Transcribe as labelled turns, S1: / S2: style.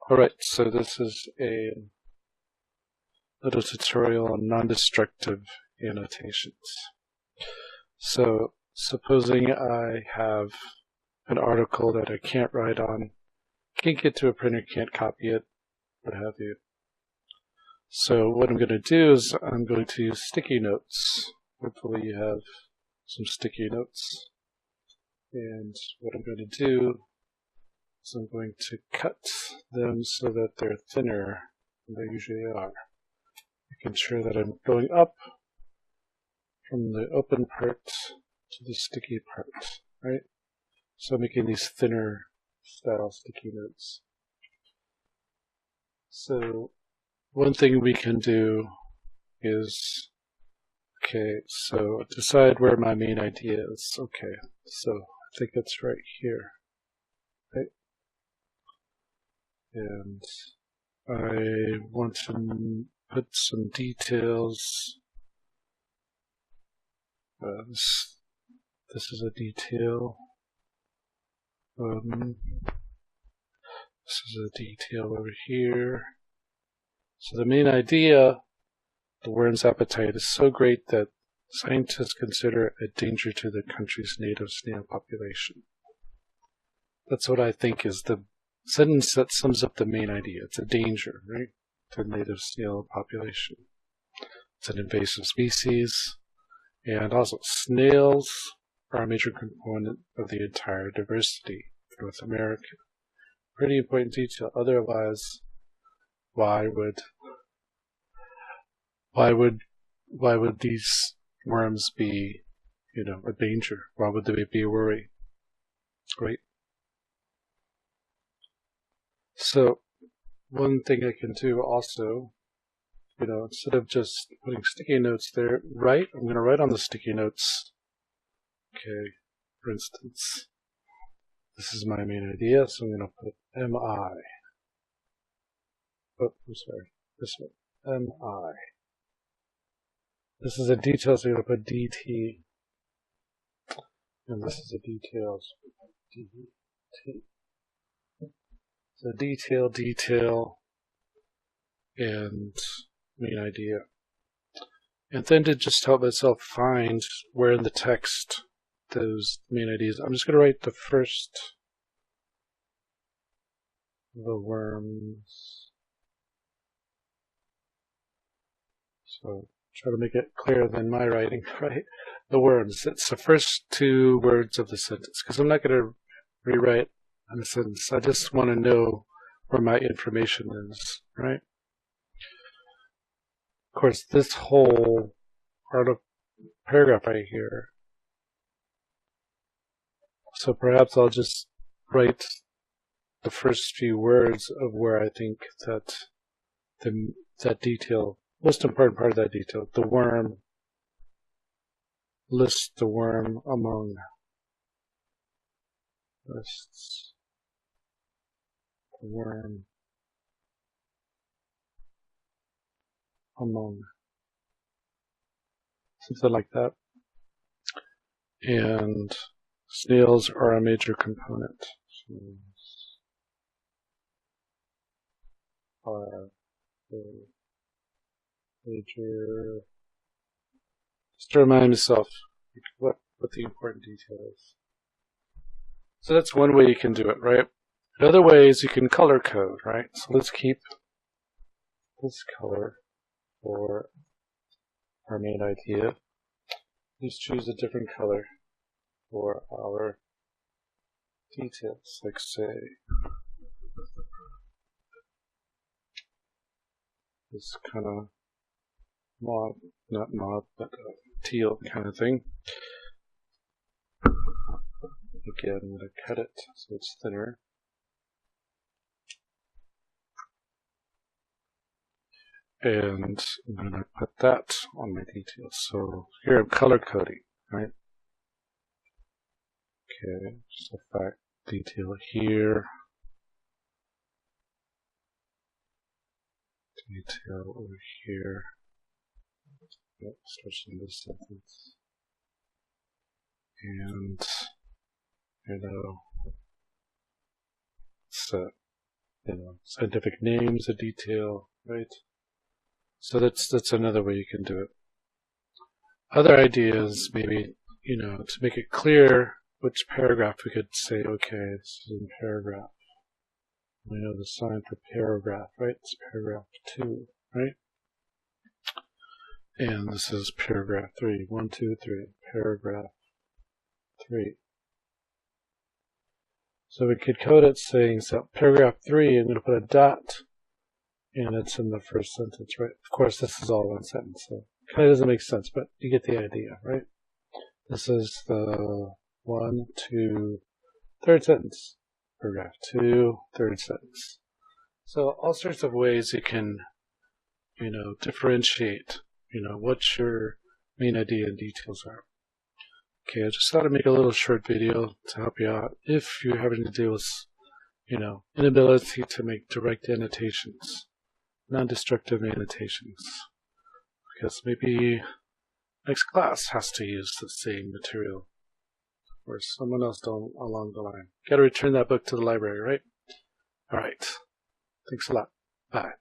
S1: Alright, so this is a little tutorial on non-destructive annotations. So, supposing I have an article that I can't write on, can't get to a printer, can't copy it, what have you. So what I'm going to do is I'm going to use sticky notes. Hopefully you have some sticky notes. And what I'm going to do is I'm going to cut them so that they're thinner than they usually are. Making sure that I'm going up from the open part to the sticky part, right? So making these thinner style sticky notes. So one thing we can do is, okay, so decide where my main idea is. Okay, so I think it's right here, right? And I want to put some details. This is a detail. This is a detail over here. So the main idea, the worm's appetite, is so great that scientists consider it a danger to the country's native snail population. That's what I think is the sentence that sums up the main idea. It's a danger, right, to the native snail population. It's an invasive species, and also snails are a major component of the entire diversity of North America. Pretty important detail. Otherwise, why would these worms be, a danger? Why would they be a worry? Right? So, one thing I can do also, instead of just putting sticky notes there, I'm going to write on the sticky notes. Okay, for instance, this is my main idea, so I'm going to put MI. Oh, I'm sorry, this one, MI. This is a detail, so I'm going to put DT. And this is a detail, so DT. So detail, and main idea. And then to just help myself find where in the text those main ideas, I'm just going to write the worms. So try to make it clearer than my writing, right? The worms. It's the first two words of the sentence, because I'm not going to rewrite on a sentence. I just want to know where my information is, right? Of course, this whole part of paragraph right here. So perhaps I'll just write the first few words of where I think that that detail, most important part of that detail, the worm, lists the worm among, lists the worm among, something like that. And snails are a major component. Snails are a major, just to remind myself what the important detail is. So that's one way you can do it, right? Another way is you can color code, right? So let's keep this color for our main idea. Let's choose a different color for our details, like say this kind of mauve, not mauve, but teal kind of thing. Again, I'm going to cut it so it's thinner. And I'm going to put that on my details. So here I'm color coding, right? Okay, so fact detail here. Detail over here. Yep, starts in this sentence. And, set scientific names of detail, right? So that's another way you can do it. Other ideas, maybe, to make it clear which paragraph, we could say, okay, this is in paragraph. We know the sign for paragraph, right? It's paragraph 2, right? And this is paragraph 3. 1, 2, 3. Paragraph 3. So we could code it saying, so paragraph 3, I'm going to put a dot, and it's in the first sentence, right? Of course, this is all one sentence, so it kind of doesn't make sense, but you get the idea, right? This is the 1, 2, third sentence. Paragraph 2, third sentence. So all sorts of ways you can, differentiate, what your main idea and details are. Okay, I just thought I'd make a little short video to help you out if you're having to deal with, inability to make direct annotations, non-destructive annotations. Because maybe next class has to use the same material, or someone else along the line. Got to return that book to the library, right? All right. Thanks a lot. Bye.